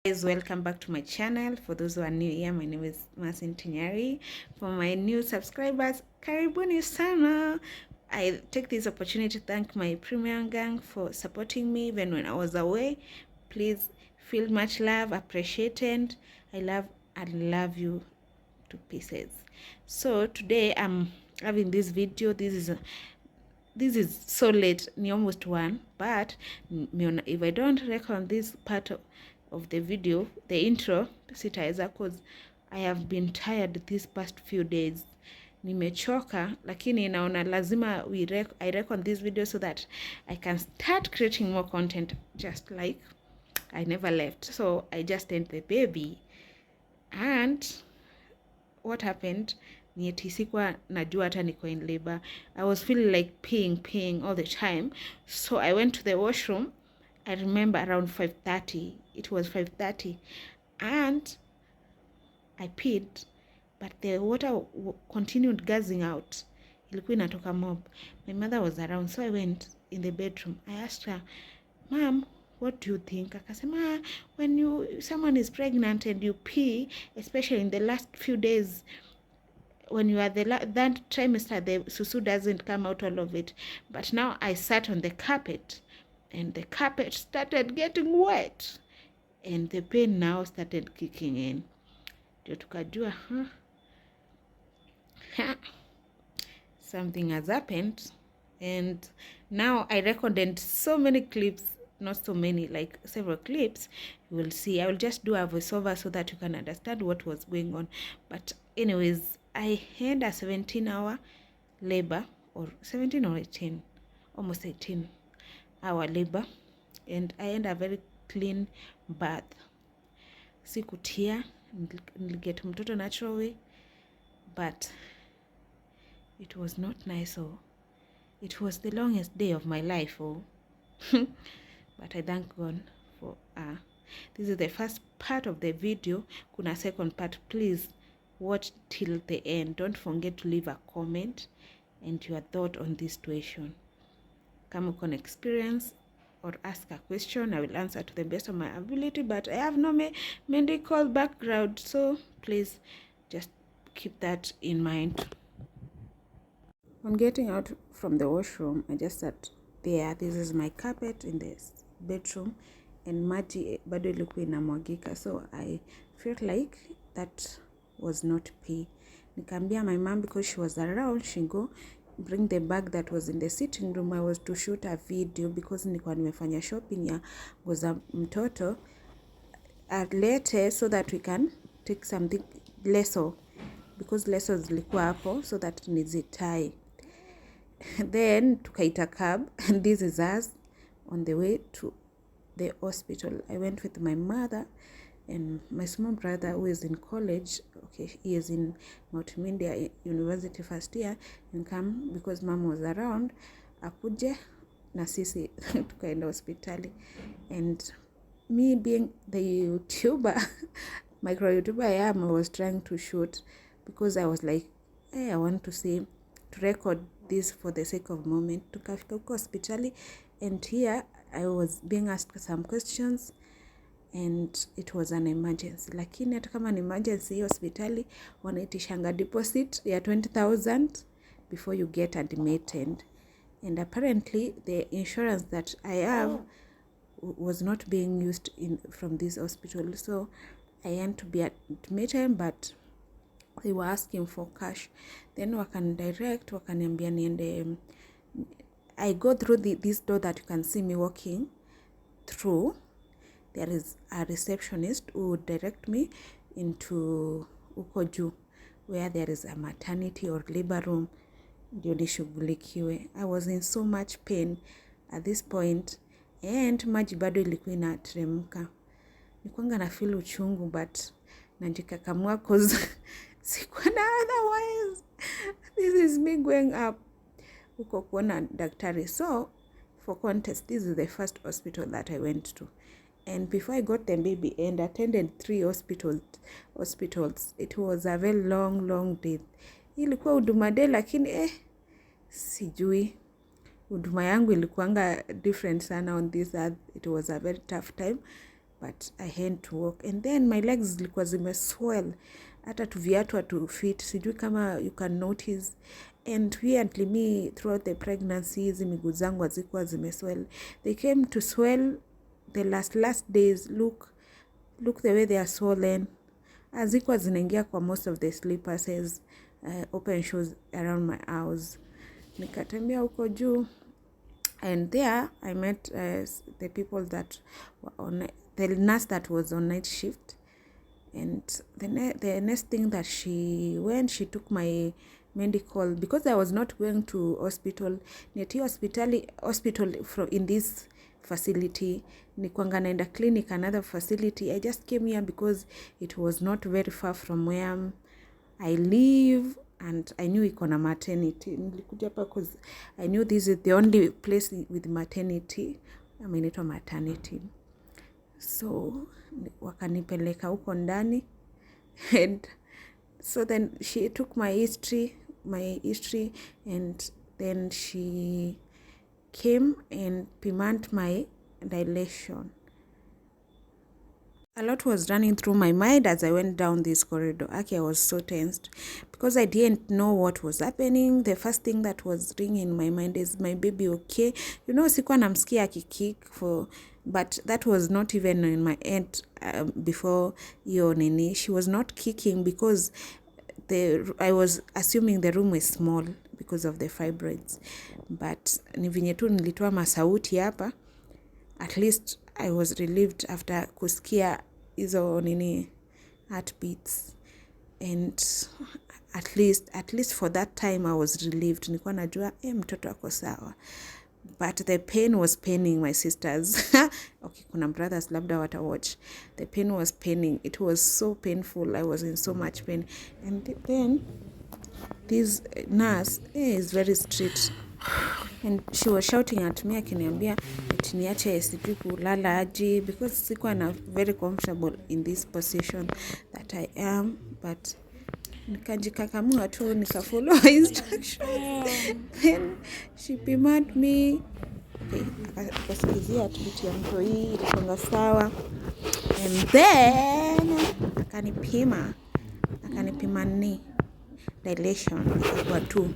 Guys, welcome back to my channel. For those who are new here, my name is 𝙏𝙝𝙖𝙣. For my new subscribers, karibuni sana. I take this opportunity to thank my premium gang for supporting me even when I was away. Please feel much love, appreciated. I love you to pieces. So today I'm having this video. This is so late, ni almost 1, but if I don't record this part of the video, the intro, sitaweza cause I have been tired these past few days. Nimechoka, lakini naona lazima I record this video so that I can start creating more content, just like I never left. So I just had the baby, and what happened ni eti sikuwa najua hata niko in labor. I was feeling like peeing all the time, so I went to the washroom. I remember around 5:30. It was 5:30, and I peed, but the water continued guzzing out. Ilikuwa inatoka mob. My mother was around, so I went in the bedroom. I asked her, "Mom, what do you think?" Akasema, when someone is pregnant and you pee, especially in the last few days, when you are that trimester, the susu doesn't come out all of it. But now I sat on the carpet, and the carpet started getting wet, and the pain now started kicking in. Ndio tukajua, something has happened. And now I recorded so many clips, not so many, like several clips. You will see. I will just do a voiceover so that you can understand what was going on. But anyways, I had a 17-hour labor, or 17 or 18, almost 18-hour labor, and I had a very clean birth. Sikutia, niliget mtoto natural way, but it was not nice. Oh, it was the longest day of my life. Oh, but I thank God for this is the first part of the video. Kuna second part. Please watch till the end. Don't forget to leave a comment and your thought on this situation. Kama uko na experience or ask a question, I will answer to the best of my ability, but I have no medical background, so please just keep that in mind. On getting out from the washroom, I just sat there. This is my carpet in this bedroom, and maji bado ilikuwa inamwagika, so I felt like that was not pee. Nikaambia my mom, because she was around, she go bring the bag that was in the sitting room. I was to shoot a video because nilikuwa nimefanya shopping ya ngoza mtoto later, so that we can take something leso, because leso zilikuwa hapo, so that nizitie. Then tukaita cab, and this is us on the way to the hospital. I went with my mother and my small brother, who is in college. Okay, he is in Multimedia University first year, and come because mom was around, akuje na sisi tukaenda hospitali. And me being the YouTuber, micro YouTuber I am, I was trying to shoot because I was like, hey, I want to record this for the sake of moment. Tukafika huko hospitali, and here I was being asked some questions, and it was an emergency. Lakini hata kama ni emergency, hospitali wanaitishanga deposit ya 20,000 before you get admitted. And apparently the insurance that I have was not being used from this hospital, so I had to be admitted, but they were asking for cash. Then wakaniambia niende, I go through this door that you can see me walking through. There is a receptionist who would direct me into uko juu, where there is a maternity or labor room, ndio nishughulikiwe. I was in so much pain at this point, and maji bado ilikuwa inateremka. Nikuanga na feel uchungu, but najikakamua cause sikuwa na otherwise. This is me going up uko kuona daktari. So for context, this is the first hospital that I went to. And before I got the baby and attended 3 hospitals, it was a very long day. Ilikuwa huduma day, lakini sijui huduma yangu ilikuanga different sana on this earth. It was a very tough time, but I had to walk, and then my legs zilikuwa zimeswell, hata tu viatu hatu fit, sijui kama you can notice. And weirdly me throughout the pregnancy hizi miguu zangu hazikuwa zimeswell, they came to swell the last days. Look the way they are swollen. Hazikuwa zinaingia kwa most of the slippers, open shoes around my house. Nikatembea huko juu, and there I met the people that were on, the nurse that was on night shift. And the next thing that she took my medical, because I was not going to hospital. Neti hospital from in this facility, nikwanga naenda clinic another facility. I just came here because it was not very far from where I live, and I knew iko na maternity. Nilikuja hapa because I knew this is the only place with maternity. Inaitwa maternity. So wakanipeleka huko ndani, and so then she took my history, and then she came and pimaned my dilation. A lot was running through my mind as I went down this corridor. I was so tensed because I didn't know what was happening. The first thing that was ringing in my mind is, my baby okay? You know, sikuwa namsikia akikick but that was not even in my head before hiyo nini. She was not kicking because I was assuming the room was small because of the fibroids. But ni venye tu nilitoa masauti hapa, at least I was relieved after kusikia hizo nini heartbeats, and at least for that time I was relieved. Nilikuwa najua mtoto ako sawa, but the pain was paining my sisters. Okay, kuna brothers labda wata watch. The pain was paining. It was so painful. I was in so much pain. And then this nurse is very strict, and she was shouting at me akiniambia niache sijui kulala aje, because sikuwa na very comfortable in this position that I am. But nikajikakamua tu, nikafollow instructions. Then she pimed me. Akasikizia tuti ya mto hii ilikonga sawa, and then akanipima ni dilation kwa 2.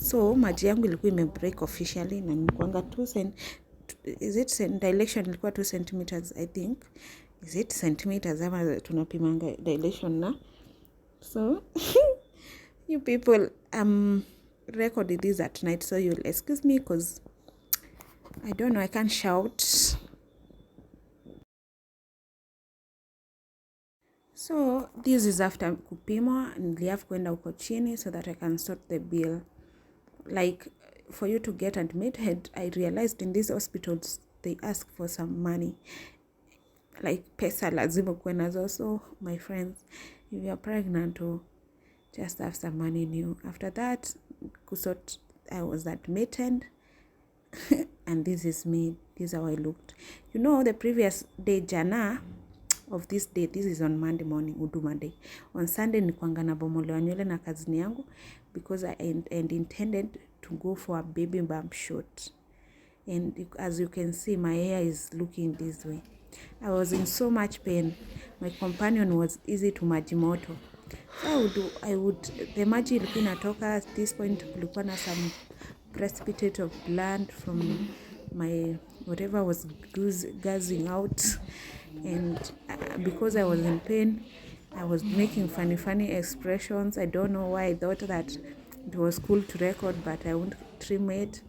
So maji yangu ilikuwa imebreak officially, na nilikuanga 2 dilation ilikuwa 2 centimeters I think. Is it centimeters ama tunapimanga dilation na? So you people, recorded this at night, so you'll excuse me because I don't know, I can't shout. So this is after kupimwa, nilihave kwenda huko chini so that I can sort the bill. Like, for you to get admitted, I realized in these hospitals they ask for some money, like pesa lazima kuwe nazo. So my friends, if you are pregnant, just have some money in you. After that, I was admitted. And this is me. This is how I looked. You know, the previous day, jana of this day, this is on Monday morning, Huduma Day. On Sunday nilikuanga na bomolewa nywele na kazini yangu because I intended to go for a baby bump shot. And as you can see, my hair is looking this way. I was in so much pain. My companion was easy to majimoto. So the maji ilikuwa inatoka. At this point kulikuwa na some precipitate of blood from my whatever was guzzing out, and because I was in pain, I was making funny expressions. I don't know why I thought that it was cool to record, but I won't trim it.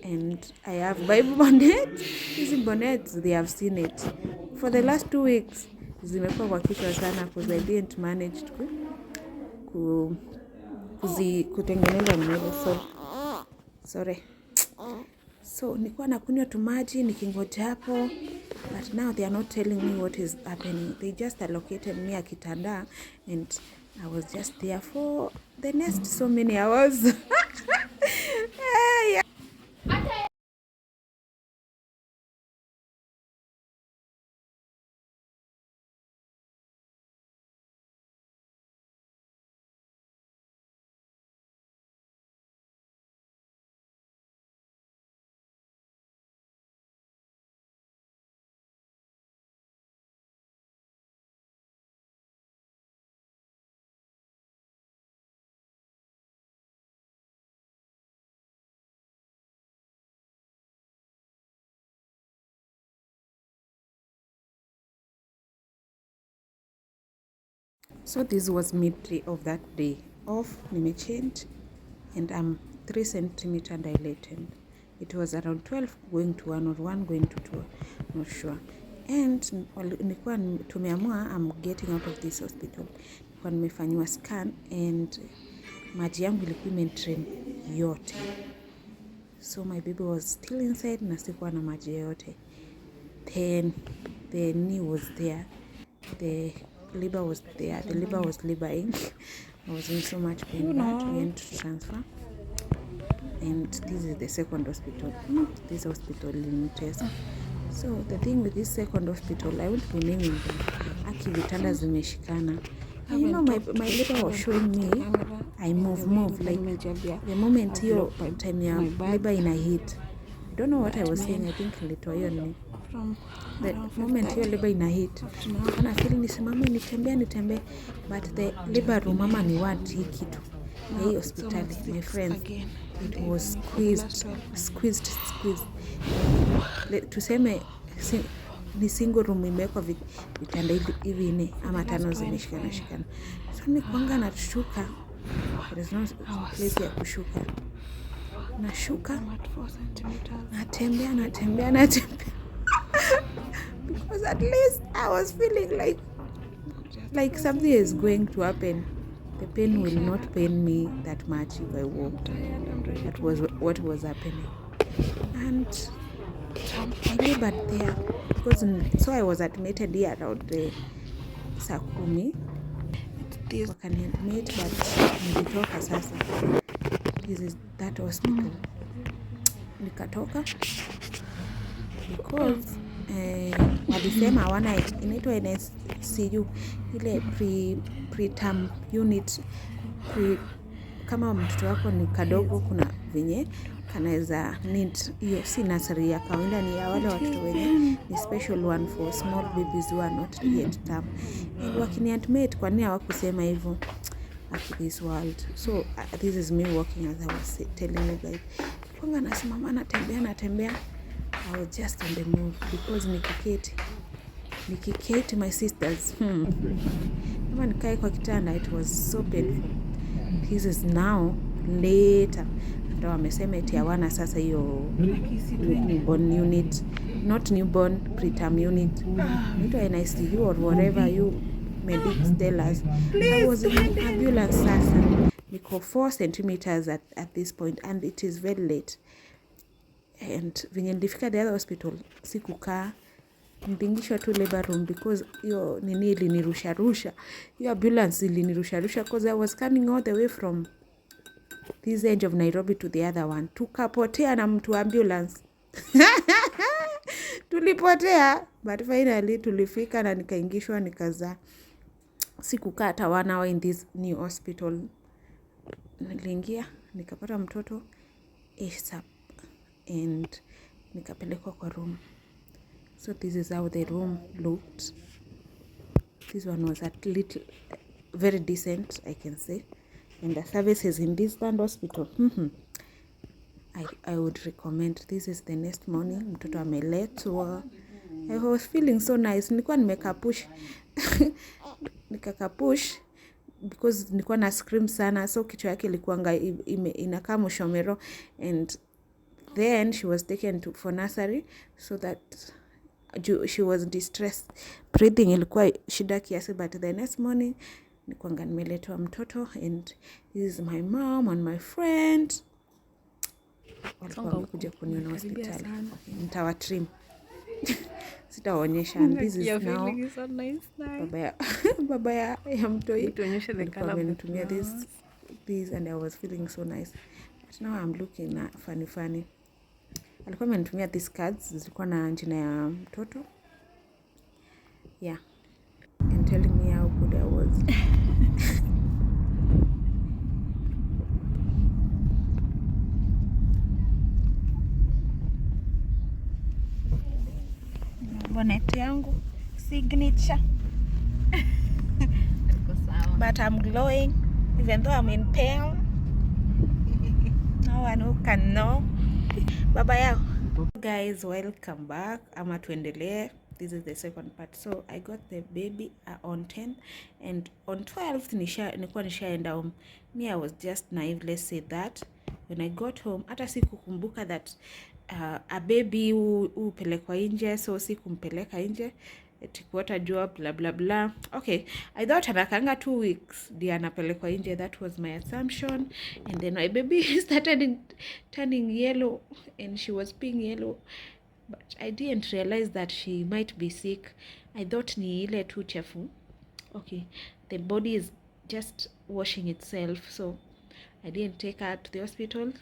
And I have Bible bonnets. These bonnets, they have seen it for the last 2 weeks. Zimekuwa kwa kichwa sana because I didn't manage kutengeneza nywele. Sorry. So nilikuwa nakunywa tu maji nikingoja hapo, but now they are not telling me what is happening. They just allocated me a kitanda, and I was just there for the next so many hours. So this was midday of that day off. Nimechange and I'm 3 centimeter dilated. It was around 12 going to 1 or 1 going to 2, not sure. And nilikuwa tumeamua I'm getting out of this hospital. Nilikuwa nimefanywa scan and maji yangu ilikuwa imetrain yote. So my baby was still inside na sikuwa na maji yote. Then the knee was there. The liver was there. The liver was libering. I was in so much pain that we had to transfer. And this is the second hospital. This hospital in Tesco. So the thing with this second hospital, I won't be naming them. Aki vitanda zimeshikana. And you know, my liver was showing me I move like the moment your time your liver in a hit. I don't know what I was saying. I think ilitoa ni the moment your liver in a hit. And I feel nisimame nitembee, but the liver room mama ni want hii kitu. Hii hospitali, my friends, it was squeezed. Tuseme ni single room imewekwa vitanda hivi 4 ama 5 zimeshikana. So ni kwanga nashuka. There is no place ya kushuka. Nashuka. Natembea. Because at least I was feeling like something is going to happen. The pain will not pain me that much if I walked. That was what was happening. And I labored there because so I was admitted here around saa 10. Wakaniadmit but nilitoka sasa. This is that hospital. Nikatoka because walisema hawana inaitwa NSCU ile preterm unit kama mtoto wako ni kadogo, kuna venye kanaweza need hiyo, si nursery ya kawaida, ni ya wale watoto wenye ni special one for small babies who are not yet term. And wakini admit, kwa nini hawakusema hivyo at this world? So this is me walking as I was telling you guys. Kwanga nasimama natembea. I was just on the move because nikiketi my sisters. Kama nikae kwa kitanda, it was so painful. This is now later. Ndio wamesema eti hawana sasa hiyo newborn unit, not newborn, preterm unit. Nito NICU or whatever you medics tell us. I was in an ambulance sasa. Niko 4 centimeters at this point and it is very late. And venye nilifika the other hospital, sikukaa, nilingishwa tu labor room because hiyo nini ilinirusha. Hiyo ambulance ilinirusha because I was coming all the way from this edge of Nairobi to the other one. Tukapotea na mtu ambulance. Tulipotea, but finally tulifika na nikaingishwa nikaza. Sikukaa hata 1 hour in this new hospital. Niliingia, nikapata mtoto ASAP and nikapelekwa kwa room. So this is how the room looked. This one was at little very decent, I can say. And the services in this stand hospital, I would recommend. This is the next morning. Mtoto ameletwa. I was feeling so nice. Nilikuwa nimekapush. Nikakapush because nilikuwa na scream sana. So kichwa yake ilikuwa inakaa mshomero. And then she was taken for nursery so that she was distressed. Breathing ilikuwa shida kiasi, but the next morning nikuanga nimeletwa mtoto and this is my mom and my friend. Walikuwa wamekuja kuniona hospitali. Nitawatrim. Sitaonyesha. And this is now so nice baba ya mtoi. Tuonyeshe the color. Amenitumia this and I was feeling so nice. But now I'm looking funny. Alikuwa amenitumia these cards, zilikuwa na jina ya mtoto. Yeah. And telling me how good I was. Bonnet yangu signature. But I'm glowing even though I'm in pain. No one who can know. Baba yao. Guys, welcome back. Ama tuendelee. this is the second part. So I got the baby on 10th, and on 12th nilikuwa nishaenda home. Me, I was just naive, let's say that. When I got home, hata sikukumbuka that a baby upelekwa nje, so sikumpeleka nje. What job, blah blah blah. Okay, I thought anakanga 2 weeks ndio anapelekwa nje. That was my assumption. And then my baby started turning yellow, and she was being yellow, but I didn't realize that she might be sick. I thought ni ile tu chafu. Okay, the body is just washing itself, so I didn't take her to the hospital,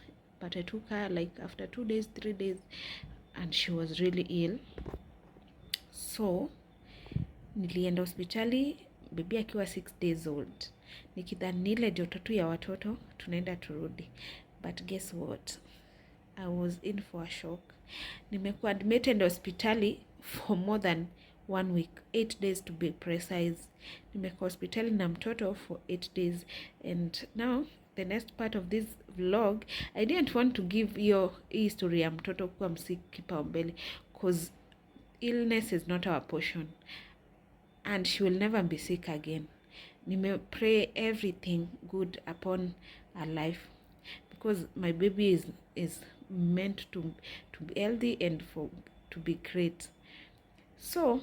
but I took her like after 2 days, 3 days, and she was really ill. So nilienda hospitali baby akiwa 6 days old, nikidhani ile joto tu ya watoto tunaenda turudi. But guess what, I was in for a shock. Nimekuwa admitted hospitali for more than 1 week, 8 days to be precise. Nimekuwa hospitali na mtoto for 8 days. And now the next part of this vlog, I didn't want to give you history ya mtoto kuwa msiki kipaumbele, because illness is not our portion, and she will never be sick again. Nime pray everything good upon her life, because my baby is meant to be healthy and to be great. So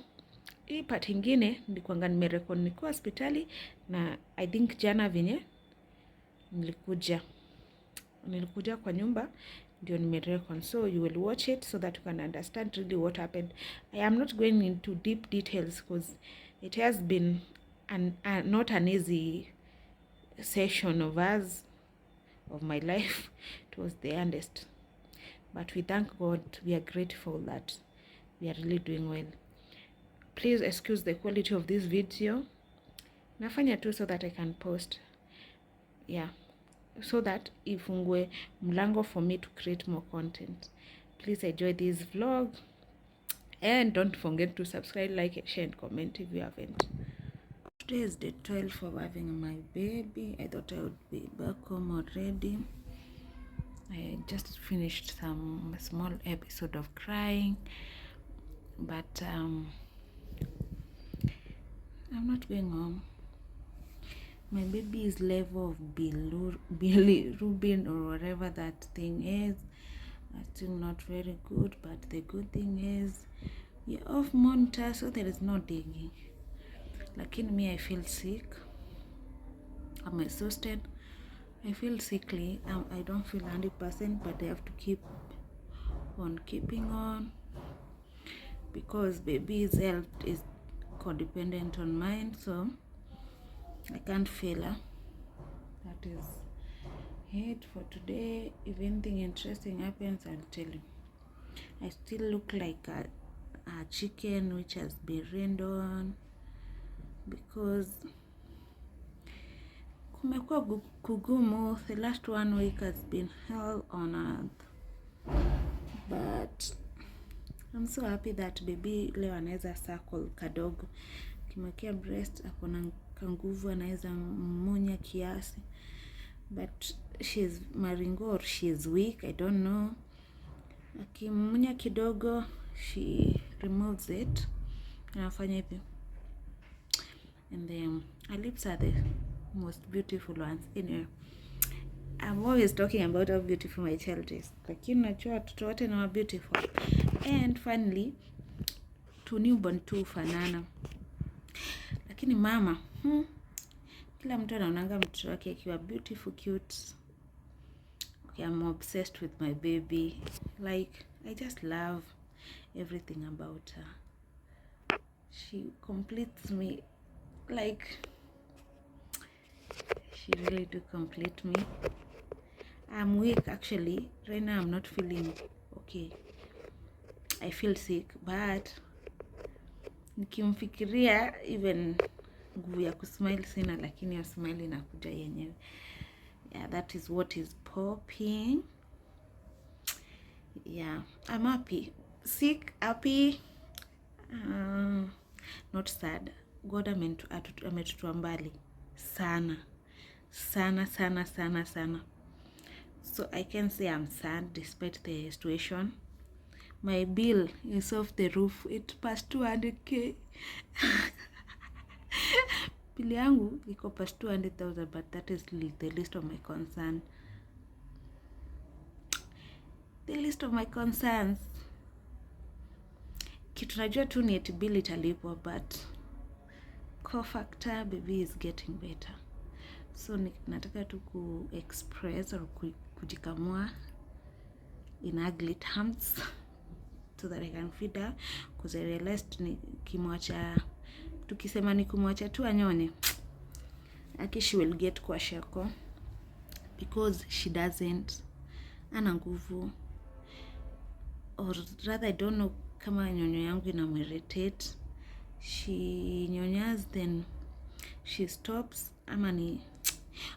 hii part ingine nilikuanga nimerekod nikuwa hospitali, na I think jana venye nilikuja kwa nyumba ndio nimerekod. So you will watch it so that you can understand really what happened. I am not going into deep details because it has been not an easy session of my life. It was the hardest, but we thank God. We are grateful that we are really doing well. Please excuse the quality of this video. Nafanya tu so that I can post, yeah, so that ifungwe mlango for me to create more content. Please enjoy this vlog, and don't forget to subscribe, like, share and comment if you haven't. Today is the 12th of having my baby. I thought I would be back home already. I just finished some small episode of crying, but I'm not going home. My baby is level of bilirubin or whatever that thing is. Still not very good, but the good thing is we're off monitor, so there is no digging. Like in me, I feel sick. I'm exhausted. I feel sickly. I don't feel 100%, but I have to keep on keeping on, because baby's health is codependent on mine, so I can't fail her. That is it for today. If anything interesting happens, I'll tell you. I still look like a chicken which has been rained on, because kumekuwa kugumu. The last 1 week has been hell on earth, but I'm so happy that baby leo anaweza circle kadogo. Kimwekea breast akona kanguvu, anaweza munya kiasi, but she's maringo or she's weak, I don't know. Akimunya kidogo, she removes it, anafanya hivi, and then her lips are the most beautiful ones. Anyway, I'm always talking about how beautiful my child is, lakini najua watoto wote ni beautiful. And finally, to newborn tu fanana, lakini mama, kila mtu anaonanga mtoto wake akiwa beautiful, cute. Okay, I'm obsessed with my baby. Like, I just love everything about her. She completes me. Like, she really do complete me. I'm weak actually. Right now I'm not feeling okay. I feel sick, but nikimfikiria even nguvu ya kusmile sina, lakini ya smile inakuja yenyewe. Yeah, that is what is popping. Yeah, I'm happy. Sick, happy, not sad. God ametutoa mbali sana sana sana sana. So I can say I'm sad despite the situation, my bill is off the roof. It passed 200k. Bill yangu iko past 200,000, but that is the least of my concern. The list of my concerns. Kitu najua tu ni eti bill italipwa, but core factor, baby is getting better. So nataka tu ku express or kujikamua in ugly terms so that I can feed her, because I realized ni kimwacha, tukisema ni kumwacha tu anyone, aki she will get kwa shako, because she doesn't, ana nguvu, or rather I don't know kama nyonyo yangu inamwirritate. She nyonyas, then she stops, ama ni,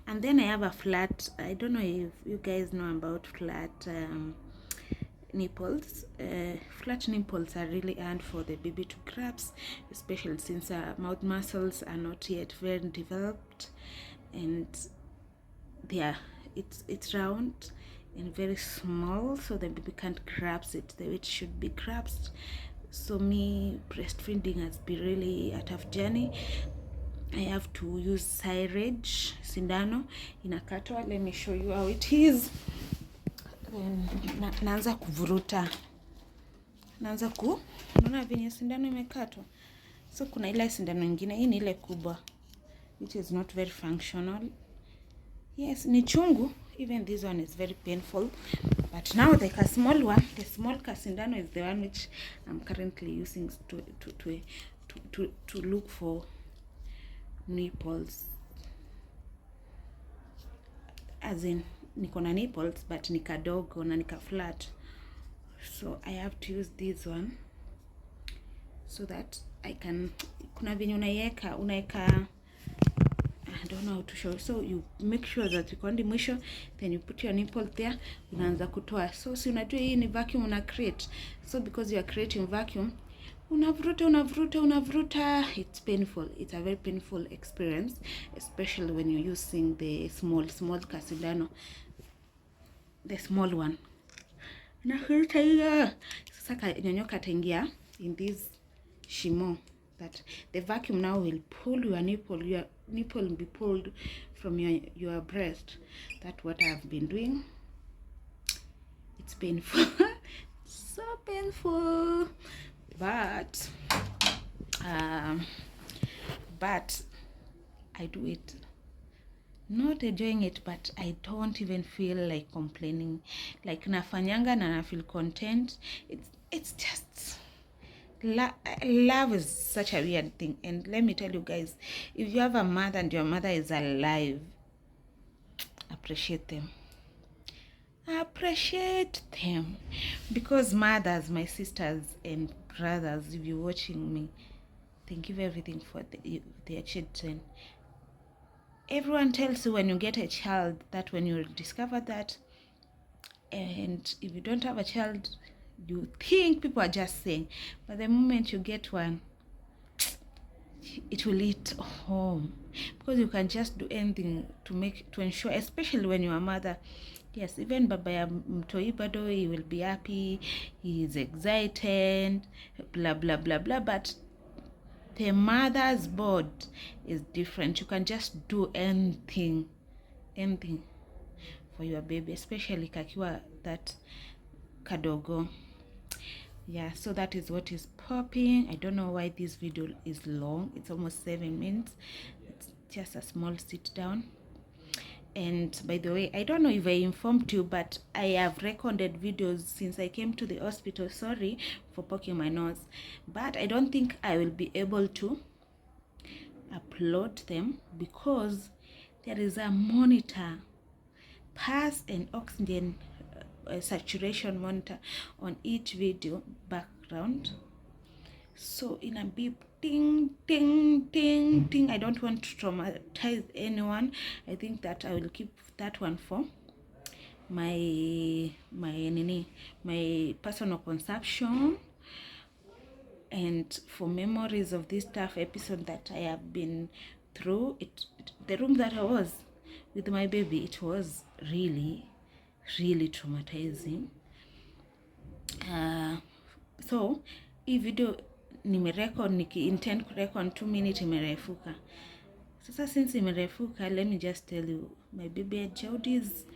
and then I have a flat, I don't know if you guys know about flat nipples. Flat nipples are really hard for the baby to grasp, especially since mouth muscles are not yet very developed, and they are, it's round and very small, so the baby can't grasp it the way it should be grasped. So me breastfeeding has been really a tough journey. I have to use 𝙏𝙗𝙬 sindano inakatwa. Let me show you how it is. Naanza kuvuruta, naanza unaona venye sindano imekatwa. So kuna ile sindano nyingine, hii ni ile kubwa, which is not very functional. Yes, ni chungu. Even this one is very painful, but now the small one, the small sindano is the one which I'm currently using to look for nipples, as in niko na nipples but ni kadogo na nika flat, so I have to use this one so that I can, kuna venye unaeka I don't know how to show. So you make sure that you kondi mwisho, then you put your nipple there, unaanza kutoa. So si unajua hii ni vacuum una create, so because you are creating vacuum, unavuruta. It's painful. It's a very painful experience, especially when you're using the small kasindano, the small one. Navuruta hiyo. Sasa nyonyo katengia in this shimo, that the vacuum now will pull your nipple will be pulled from your breast. That's what I've been doing. It's painful. So painful, but I do it, not enjoying it, but I don't even feel like complaining. Like nafanyanga na feel content. It's just love is such a weird thing. And let me tell you guys, if you have a mother and your mother is alive, appreciate them. Appreciate them, because mothers, my sisters and brothers, if you're watching me, they give everything for their children. Everyone tells you when you get a child that when you discover that, and if you don't have a child, you think people are just saying, but the moment you get one, it will hit home, because you can just do anything to ensure, especially when you're a mother. Yes, even baba ya mtoi bado, he will be happy, he is excited, blah blah blah blah, but the mother's board is different. You can just do anything for your baby, especially kakiwa that kadogo. Yeah, so that is what is popping. I don't know why this video is long. It's almost 7 minutes. It's just a small sit down. And by the way, I don't know if I informed you, but I have recorded videos since I came to the hospital. Sorry for poking my nose, but I don't think I will be able to upload them because there is a monitor, pulse and oxygen saturation monitor on each video background. So in a beep, ting ting ting ting. I don't want to traumatize anyone. I think that I will keep that one for my personal consumption and for memories of this tough episode that I have been through. The room that I was with my baby, it was really traumatizing. So hii video nimerecord intend kurecord 2 minutes, imerefuka. Sasa since imerefuka, let me just tell you, my baby had jaundice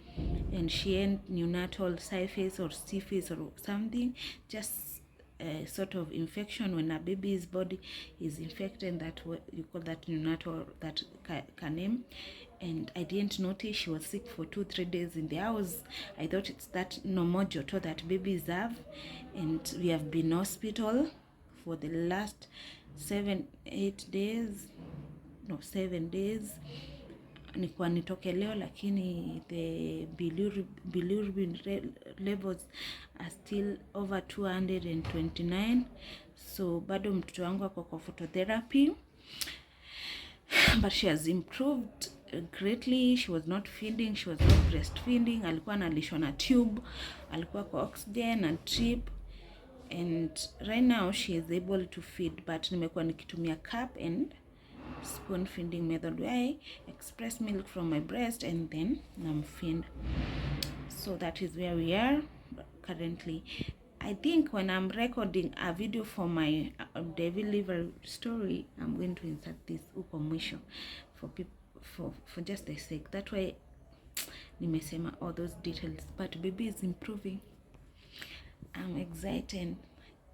and she had neonatal syphilis or syphilis or something, just a sort of infection when a baby's body is infected. That you call that neonatal, that name. And I didn't notice. She was sick for 2-3 days in the house. I thought it's that normal joto that babies have, and we have been hospital for the last 7-8 days, no 7 days. Nikuwa nitoke leo, lakini the bilirubin levels are still over 229. So bado mtoto wangu ako kwa phototherapy, but she has improved greatly. She was not feeding, she was not breastfeeding. Alikuwa analishwa na tube, alikuwa kwa oxygen and drip, and right now she is able to feed, but nimekuwa nikitumia cup and spoon feeding method where I express milk from my breast and then I'm feed. So that is where we are currently. I think when I'm recording a video for my delivery story, I'm going to insert this uko mwisho for people, for just the sake. That way nimesema all those details, but baby is improving. I'm excited.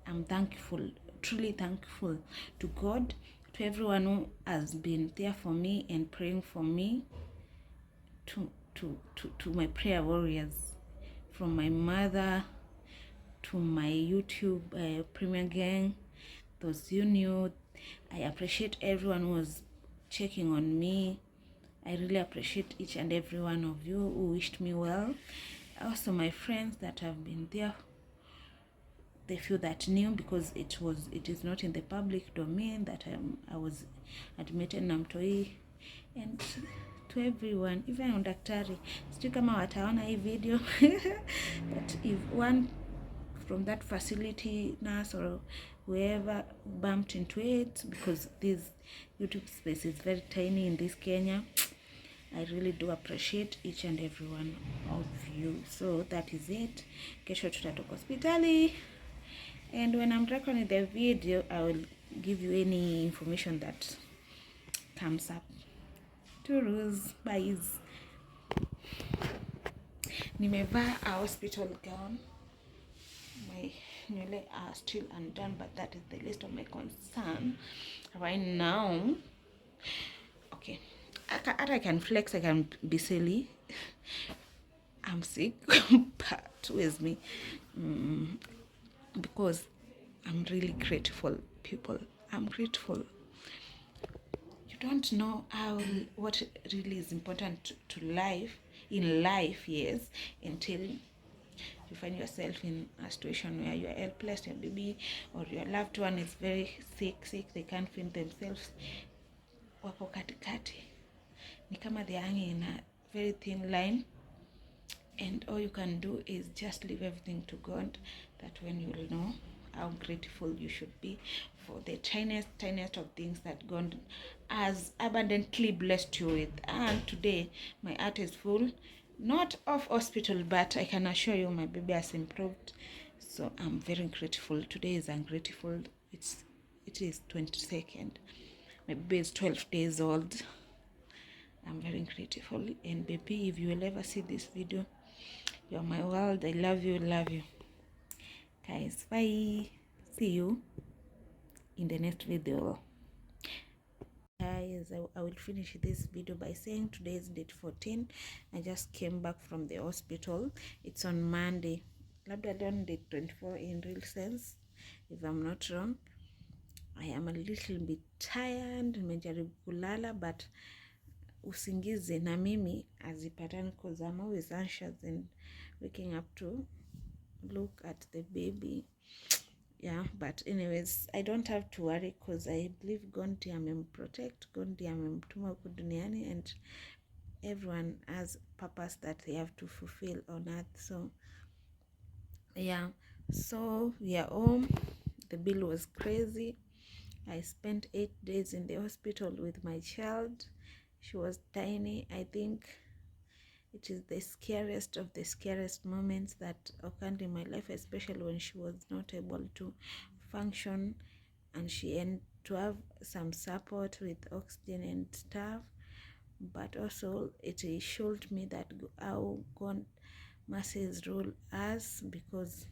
I'm thankful, truly thankful to God, to everyone who has been there for me and praying for me, to my prayer warriors, from my mother to my YouTube Premier Gang, those you knew. I appreciate everyone who was checking on me. I really appreciate each and every one of you who wished me well. Also my friends that have been there, the few that knew, because it is not in the public domain that I was admitted na mtoi. And to everyone, even on daktari, sijui kama wataona hii video but if one from that facility, nurse or whoever bumped into it, because this YouTube space is very tiny in this Kenya, I really do appreciate each and every one of you. So that is it. Kesho tutatoka hospitali, and when I'm recording the video, I will give you any information that comes up. Toodles, bye. Nimevaa a hospital gown. My nywele are still undone, but that is the least of my concern right now. Okay, I can flex, I can be silly. I'm sick but with me, because I'm really grateful, people. I'm grateful. You don't know how what really is important to life, in life, yes, until you find yourself in a situation where you are helpless, your baby or your loved one is very sick, they can't feed themselves. Wapo katikati, ni kama they are hanging in a very thin line, and all you can do is just leave everything to God. That when you will know how grateful you should be for the tiniest of things that God has abundantly blessed you with. And today my heart is full, not of hospital, but I can assure you my baby has improved. So I'm very grateful. Today is ungrateful. It is 22nd. My baby is 12 days old. I'm very grateful. And baby, if you will ever see this video, you're my world. I love you, guys. Bye. See you in the next video. Guys, I will finish this video by saying today is date 14. I just came back from the hospital. It's on Monday. Labda done date 24 in real sense, if I'm not wrong. I am a little bit tired. Nimejaribu kulala, but usingizi na mimi azipatani, because I'm always anxious and waking up to look at the baby. Yeah, but anyways, I don't have to worry, because I believe God ndiye amemprotect, God ndiye amemtuma huku duniani, and everyone has purpose that they have to fulfill on earth. So yeah, so we are home. The bill was crazy. I spent 8 days in the hospital with my child. She was tiny. I think It is the scariest of the scariest moments that occurred in my life, especially when she was not able to function and she had to have some support with oxygen and stuff. But also it showed me that how God mercies rule us, because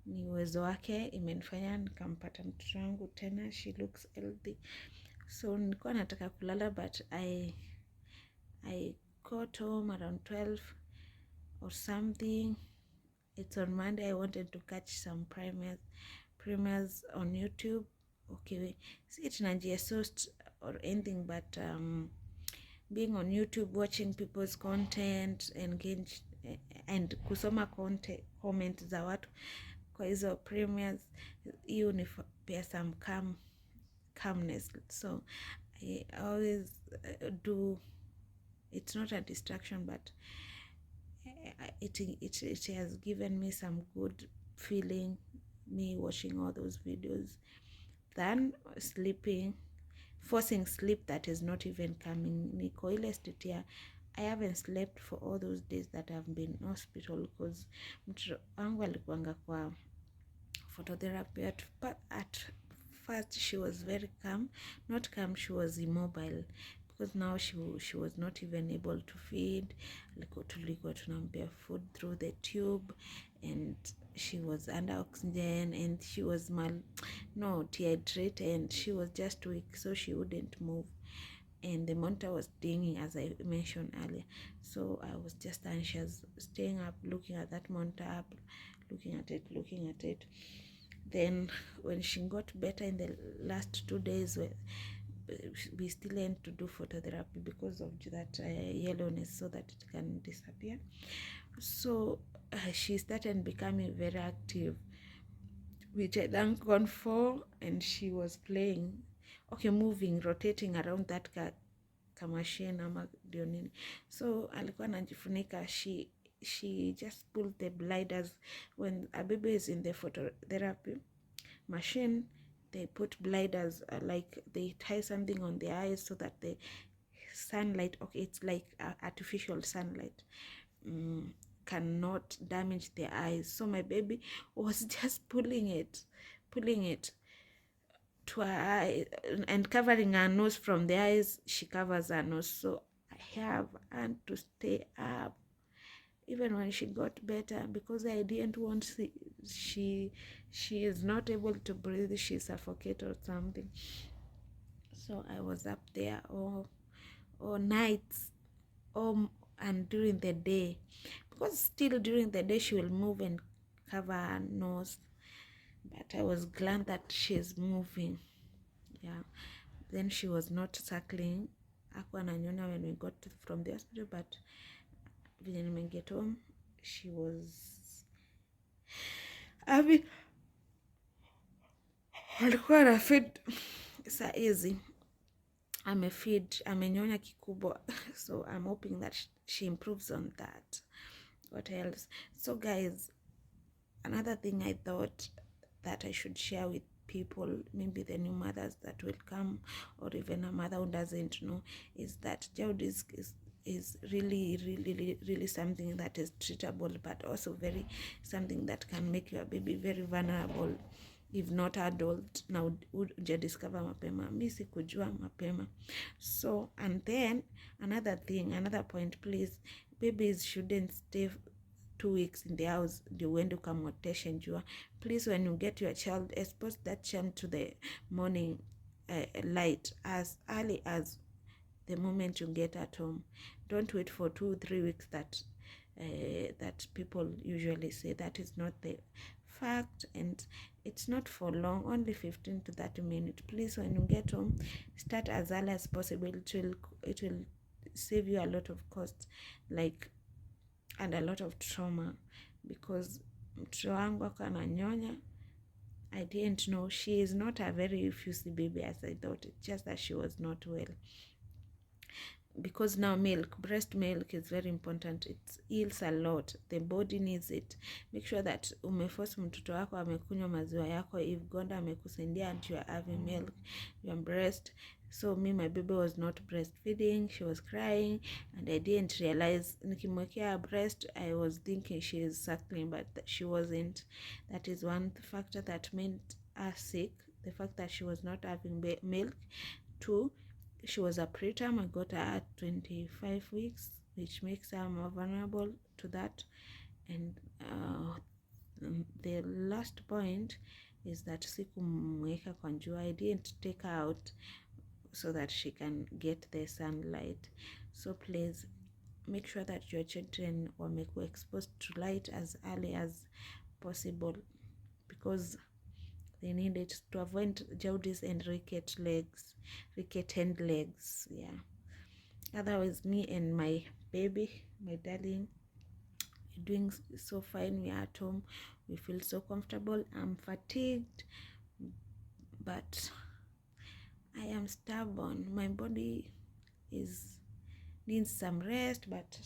ni uwezo wake imenifanya nikampata mtoto wangu tena. She looks healthy. So nilikuwa nataka kulala, but I got home around 12 or something. It's on Monday. I wanted to catch some premieres on YouTube. Okay, see it Nigeria sourced or anything, but being on YouTube, watching people's content, engage and kusoma comment za watu kwa hizo premieres, hiyo unipea some calmness. So I always do. It's not a distraction, but it has given me some good feeling, me watching all those videos, than sleeping, forcing sleep that is not even coming. Niko ile state ya I haven't slept for all those days that I've been in hospital, because mtoto wangu alikuanga kwa phototherapy. At first she was very calm, not calm, she was immobile, because now she was not even able to feed. Tulikuwa tunampea food through the tube, and she was under oxygen, and she was dehydrated, and she was just weak, so she wouldn't move, and the monitor was dinging, as I mentioned earlier. So I was just anxious, staying up, looking at that monitor, looking at it. Then when she got better in the last 2 days, we still had to do phototherapy because of that yellowness, so that it can disappear. So she started becoming very active, which I thank God for, and she was playing, moving, rotating around that machine ama ndio nini. So alikuwa anajifunika. She just pulled the blinders. When a baby is in the phototherapy machine, they put blinders, like they tie something on the eyes so that the sunlight, it's like artificial sunlight, cannot damage the eyes. So my baby was just pulling it to her eye and covering her nose from the eyes. She covers her nose, so I have had to stay up even when she got better, because I didn't want she is not able to breathe, she suffocates or something. So I was up there all nights, and during the day, because still during the day she will move and cover her nose, but I was glad that she's moving. Yeah, then she was not suckling, hakuwa ananyonya when we got from the hospital, but when we get home, she was alikuwa na feed saa hizi, amefeed, amenyonya kikubwa. So I'm hoping that she improves on that. What else? So guys, another thing I thought that I should share with people, maybe the new mothers that will come, or even a mother who doesn't know, is that jaundice is really something that is treatable, but also very something that can make your baby very vulnerable if not adult. Now uja discover mapema, mi sikujua mapema. So, and then another point, please, babies shouldn't stay 2 weeks in the house ndio uende ukamwoteshe njua. Please, when you get your child, expose that child to the morning light as early as the moment you get at home. Don't wait for 2-3 weeks that people usually say. That is not the fact, and it's not for long, only 15 to 30 minutes. Please, when you get home, start as early as possible. It will save you a lot of cost, and a lot of trauma, because mtoto wangu akananyonya. I didn't know. She is not a very fusy baby as I thought. It's just that she was not well. Because now breast milk is very important. It heals a lot. The body needs it. Make sure that umeforce mtoto wako amekunywa maziwa yako. If God amekusendia and you are having milk, your breast, So me, my baby was not breastfeeding. She was crying, and I didn't realize. Nikimwekea breast, I was thinking she is suckling, but she wasn't. That is one factor that made her sick. The fact that she was not having milk. Two, she was a preterm. I got her at 25 weeks, which makes her more vulnerable to that. And the last point is that sikumweka kwa jua. I didn't take her out so that she can get the sunlight. So please make sure that your children wamekuwa exposed to light as early as possible, because they need it to avoid jaundice and rickety legs. Yeah, otherwise me and my baby, my darling, we're doing so fine. We are at home, we feel so comfortable. I'm fatigued, but I am stubborn. My body needs some rest, but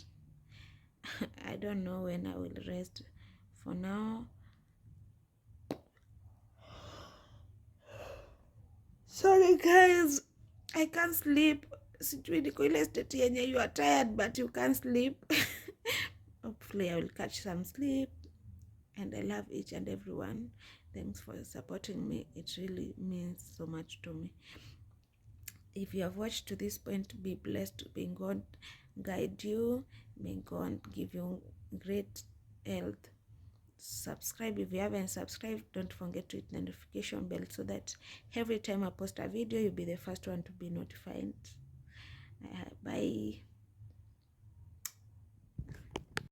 I don't know when I will rest. For now, sorry guys, I can't sleep. You are tired but you can't sleep. Hopefully I will catch some sleep, and I love each and everyone. Thanks for supporting me. It really means so much to me. If you have watched to this point, be blessed. May God guide you. May God give you great health. Subscribe if you haven't subscribed. Don't forget to hit the notification bell so that every time I post a video, you'll be the first one to be notified. Bye.